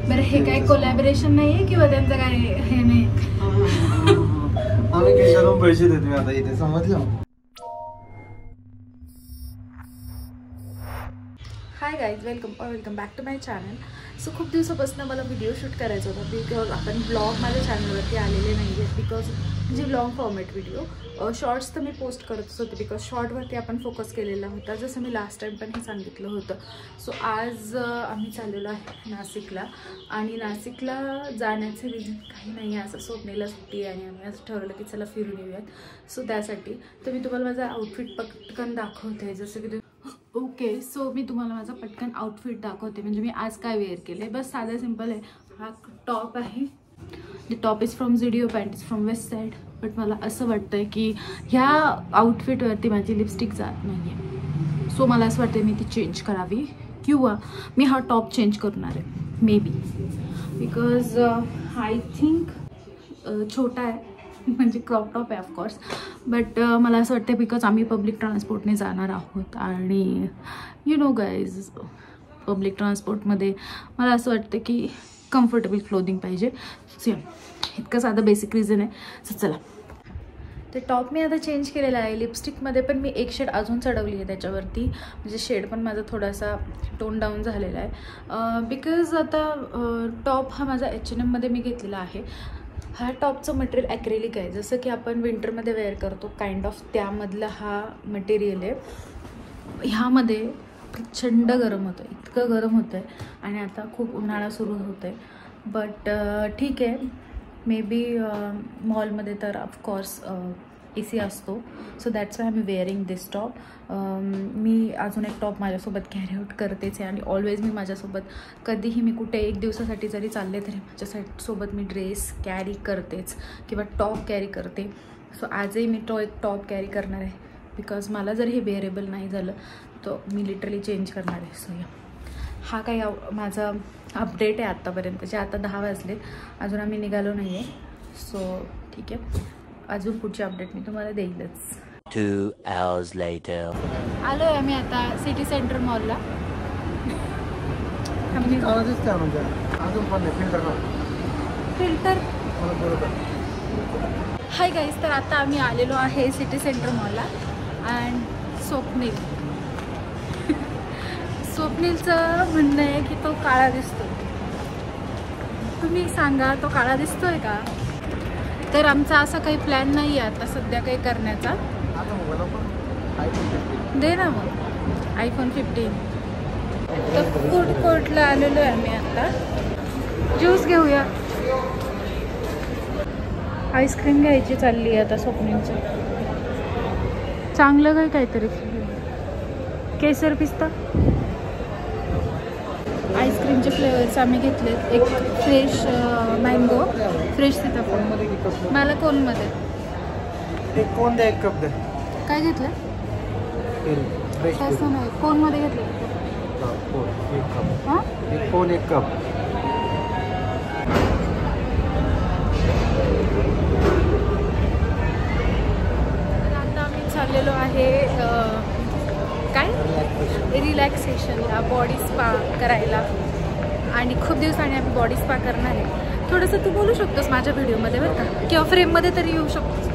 बरं हे काय कोलॅबरेशन नाहीये किंवा त्यांचं काय हे नाही? आम्ही किशातून पैसे देतो आता इथे, समजलं? Hi guys, welcome back to my channel. So खूप दिवसापासून मला व्हिडिओ शूट करायचा होता बिकॉज आपण ब्लॉग माझ्या चॅनलवरती आलेले नाही आहेत. बिकॉज म्हणजे लॉंग फॉर्मॅट व्हिडिओ शॉर्ट्स तर मी पोस्ट करतच होते बिकॉज शॉर्टवरती आपण फोकस केलेला होता, जसं मी लास्ट टाईम पण हे सांगितलं होतं. सो आज आम्ही चाललेलो आहे नाशिकला, आणि नाशिकला जाण्याचे रिझन काही नाही आहे, असं स्वप्नेला सुट्टी आहे आणि आम्ही असं ठरवलं की चला फिरून येऊयात. सो त्यासाठी तर मी तुम्हाला माझा आउटफिट पटकन दाखवते. जसं की ओके, सो मी तुम्हाला माझा पटकन आउटफिट दाखवते. म्हणजे मी आज काय वेअर केले, बस साधा सिंपल आहे. हा टॉप आहे, the top is from Zudio, pant is from Westside. But मला असं वाटतं की ह्या आउटफिटवरती माझी लिपस्टिक जात नाही आहे. सो मला असं वाटतं मी ती चेंज करावी, किंवा मी हा टॉप चेंज करणार आहे may be, because I think छोटा आहे, म्हणजे क्रॉप टॉप आहे ऑफकोर्स. बट मला असं वाटतं बिकॉज आम्ही पब्लिक ट्रान्सपोर्टने जाणार आहोत, आणि यू नो गाईज, पब्लिक ट्रान्सपोर्टमध्ये मला असं वाटतं की कम्फर्टेबल क्लोदिंग पाहिजे. इतकं साधं बेसिक रिझन आहे. सो चला, ते टॉप मी आता चेंज केलेला आहे. लिपस्टिकमध्ये पण मी एक शेड अजून चढवली आहे त्याच्यावरती, म्हणजे शेड पण माझा थोडासा टोन डाऊन झालेला आहे. बिकॉज आता टॉप हा माझा H&Mमध्ये मी घेतलेला आहे. हा टॉपचं मटेरियल ॲक्रेलिक आहे, जसं की आपण विंटरमध्ये वेअर करतो काइंड ऑफ, त्यामधला हा मटेरियल आहे. ह्यामध्ये प्रचंड गरम होतं, इतकं गरम होतं आहे, आणि आता खूप उन्हाळा सुरू होतं आहे. बट ठीक आहे, मे बी मॉलमध्ये तर ऑफकोर्स AC असतो. So that's why I am wearing this top. मी अजून एक टॉप माझ्यासोबत कॅरी आउट करतेच आहे, आणि ऑलवेज मी माझ्यासोबत कधीही मी कुठे एक दिवसासाठी जरी चालले तरी माझ्यासोबत मी ड्रेस कॅरी करतेच, किंवा टॉप कॅरी करते. सो आजही मी एक टॉप कॅरी करणार आहे, बिकॉज मला जर हे वेअरेबल नाही झालं तर मी लिटरली चेंज करणार आहे. सो हा काही माझा अपडेट आहे आत्तापर्यंतचे. आता 10 वाजले, अजून आम्ही निघालो नाही आहे. सो ठीक आहे, अजून पुढची अपडेट मी तुम्हाला देईलच. 2 hours later. आलो आहे आम्ही आता सिटी सेंटर मॉलला. फिल्टर हाय गाईज, तर आता आम्ही आलेलो आहे सिटी सेंटर मॉलला. अँड स्वप्नीलचं म्हणणं आहे की तो काळा दिसतो. तुम्ही सांगा, तो काळा दिसतोय का? तर आमचा असा काही प्लॅन नाही आहे आता सध्या काही करण्याचा. दे ना मग iPhone 15. तर फूड कोर्टला आलेलो आहे आम्ही आता. ज्यूस घेऊया. आईस्क्रीम घ्यायची चालली आहे आता स्वप्नीलची. चांगलं काय काहीतरी, केसर पिस्ता आईस्क्रीमचे फ्लेवर्स आम्ही घेतलेत. एक फ्रेश मँगो, फ्रेश सीताफळ. मला कोनमध्ये एक कोन द्या, एक कप द्या. काय घेतलं? तसं नाही, कोनमध्ये घेतलं. एक कप. हां, एक कोन, एक कप. आता आम्ही चाललेलो आहे काय रिलॅक्सेशनला, बॉडी स्पा करायला. आणि खूप दिवसांनी आम्ही बॉडी स्पा करणार आहे. थोडंसं तू बोलू शकतोस माझ्या व्हिडिओमध्ये बरं का, किंवा फ्रेममध्ये तरी येऊ शकतोस.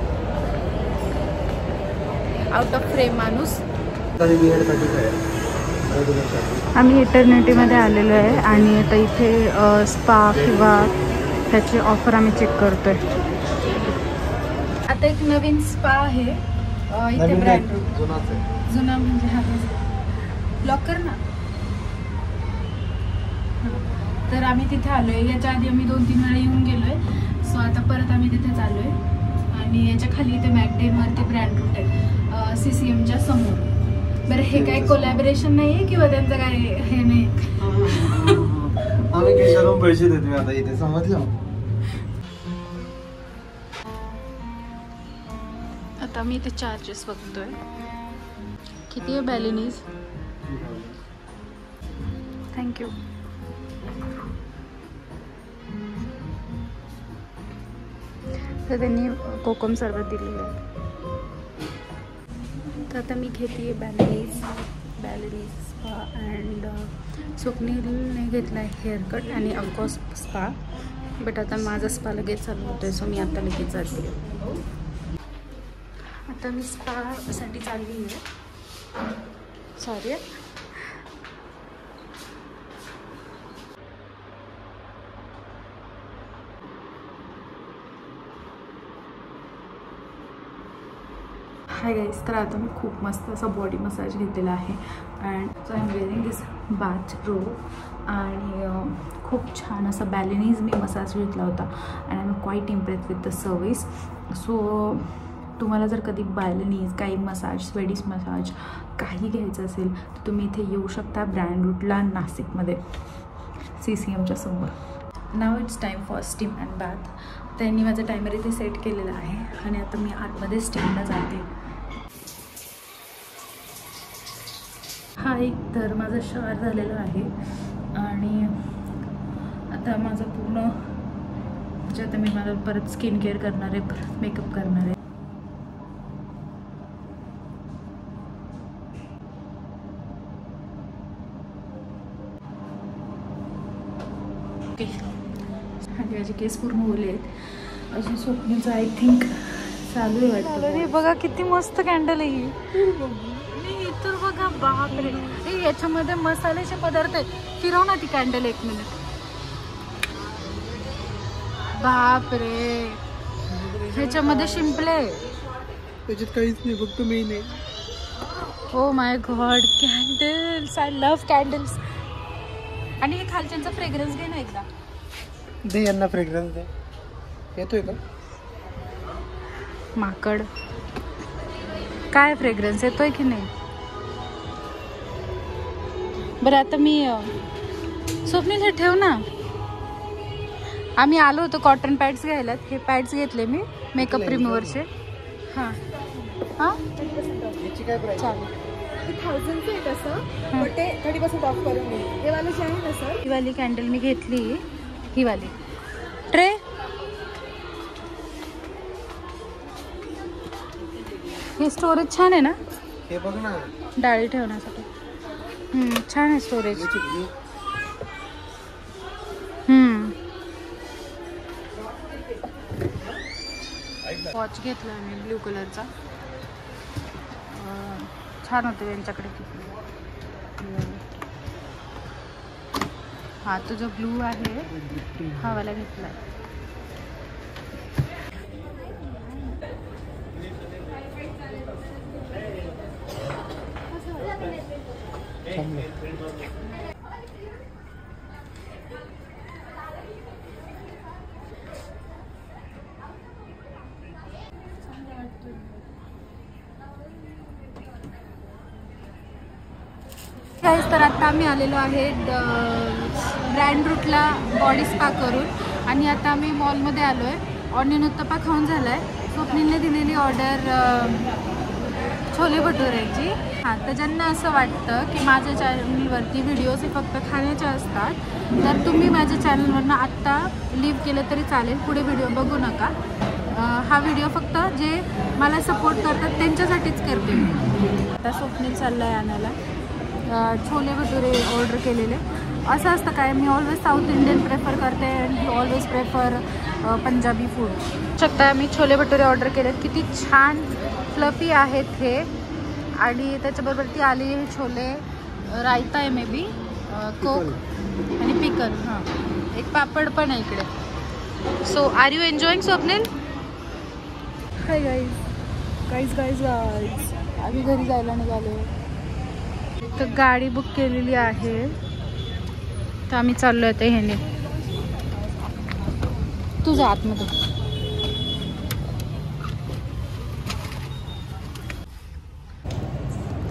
आउट ऑफ फ्रेम माणूस. आम्ही इटर्निटीमध्ये आलेलो आहे, आणि आता इथे स्पा किंवा त्याची ऑफर आम्ही चेक करतोय. आता एक नवीन स्पा आहे इथे, ब्रँड जुना म्हणजे हा लॉकर ना. तर आम्ही तिथे आलो आहे. याच्या आधी आम्ही 2-3 वेळा येऊन गेलो आहे. सो आता परत आम्ही तिथेच आलो आहे, आणि याच्या खाली इथे मॅकडेनवरती ब्रँड रूट आहे CCMच्या समोर. बरं हे काय कोलॅबरेशन नाही आहे किंवा त्यांचं काय हे नाही? आम्ही किशातून पैसे देतो आता इथे, समजलं? आता मी इथे चार्जेस बघतोय. किती आहे बॅलिनीज? थँक्यू. तर त्यांनी कोकम सरबत दिलेलं आहे. तर आता मी घेते बॅलिनीज अँड स्वप्नीलने घेतला आहे हेअरकट आणि ऑफकोर्स स्पा. बट आता माझा स्पा लगेच चालू होतो आहे, सो मी आता लगेच जाते. आता मी स्पासाठी चालली आहे. सॉरी. हाय गाईज, तर आता मी खूप मस्त असा बॉडी मसाज घेतलेला आहे and so I am wearing this bath robe आणि खूप छान असा बॅलेनीज मी मसाज घेतला होता and I am quiet impress with the service. So तुम्हाला जर कधी बॅलेनीज, काही मसाज, स्वेडिश मसाज काही घ्यायचं असेल तर तुम्ही इथे येऊ शकता ब्रँड रूटला, नाशिकमध्ये, CCMच्या समोर. नाव it's time for steam and bath. त्यांनी माझं टायमर इथे सेट केलेलं आहे आणि आता मी आतमध्ये स्टीमला जाते. हाय, तर माझं शॉवर झालेलं आहे आणि आता माझं पूर्ण म्हणजे आता मी माझं परत स्किन केअर करणार आहे, परत मेकअप करणार आहे. ओके, आणि माझे केस पूर्ण ओले आहेत. अजून स्वप्नाचं आय थिंक चालू आहे वाटतं. अरे बघा किती मस्त कॅन्डल आहे ही. तर बघा, बापरे, याच्यामध्ये मसाल्याचे पदार्थ आहेत. फिरव ना ती कॅन्डल 1 मिनिट. बापरे, ह्याच्यामध्ये शिंपले, त्याच्यात काहीच नाही, फक्त मी नाही. Oh my God, candles. I love candles. आणि हे खालच्यांचा फ्रेग्रन्स घे ना एकदा. दे यांना फ्रेग्रन्स दे. येतोय का? माकड, काय फ्रेग्रन्स येतोय की नाही? बरं, आता मी स्वप्नील हे ठेव ना. आम्ही आलो होतो कॉटन पॅड्स घ्यायला. हे पॅड्स घेतले मी मेकअप रिमूव्हरचे. हां हां, याची काय प्राइस? चालेल. 1000चे आहे तसं, बट ते 30% ऑफ करून देईल. हे वाले जे आहे ना सर, ही वाली कॅन्डल मी घेतली, ही वाली ट्रे. हे स्टोरेज छान आहे ना, हे बघ ना, डाळी ठेवण्यासाठी. छान आहे स्टोरेज. वॉच घेतला मी ब्ल्यू कलरचा. छान होते त्यांच्याकडे. हा तुझा ब्लू आहे, हा वाला घेतला. तर आता आम्ही आलेलो आहे ब्रँड रूटला बॉडी स्पा करून आणि आता आम्ही मॉलमध्ये आलो आहे. ऑनियन उत्तप्पा खाऊन झाला आहे. स्वप्नीलने दिलेली ऑर्डर छोले भटुरेची. हां, तर ज्यांना असं वाटतं की माझ्या चॅनलवरती व्हिडिओज हे फक्त खाण्याचे असतात, तर तुम्ही माझ्या चॅनलवरनं आत्ता लिव्ह केलं तरी चालेल, पुढे व्हिडिओ बघू नका. हा व्हिडिओ फक्त जे मला सपोर्ट करतात त्यांच्यासाठीच करते मी. आता स्वप्नील चालला आहे आणायला छोले भटुरे ऑर्डर केलेले. असं असतं काय, मी ऑलवेज साऊथ इंडियन प्रेफर करते and he always prefer Punjabi food. शकता मी छोले भटुरे ऑर्डर केलेत. किती छान फ्लफी आहेत हे. आणि त्याच्याबरोबर ती आली छोले, रायता आहे मे बी, कोक आणि पिकल. हां, एक पापड पण आहे इकडे. So are you enjoying Swapnil? Hi guys, guys guys guys आम्ही घरी जायला निघालो. तर गाडी बुक केलेली आहे, तर आम्ही चाललो आहे. ते ह्याने तुझं आतमध्ये.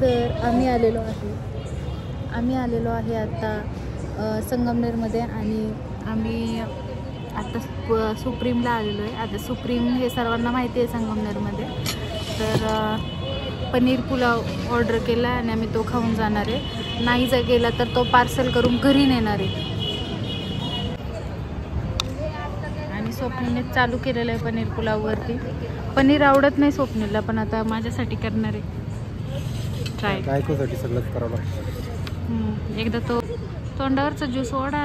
तर आम्ही आलेलो आहे आता संगमनेरमध्ये आणि आम्ही आता सुप्रीमला आलेलो आहे. आता सुप्रीम हे सर्वांना माहिती आहे संगमनेरमध्ये. तर पनीर पुलाव ऑर्डर केला आणि आम्ही तो खाऊन जाणार आहे. नाही जर गेला तर तो पार्सल करून घरी नेणार आहे. आणि स्वप्नीलने चालू केलेलं आहे पनीर पुलाववरती. पनीर आवडत नाही स्वप्नीलला, पण आता माझ्यासाठी करणार आहे ट्राय. बायकोसाठी सगळंच करावं लागतं. एकदा तो तोंडावरचा ज्यूस ओढा.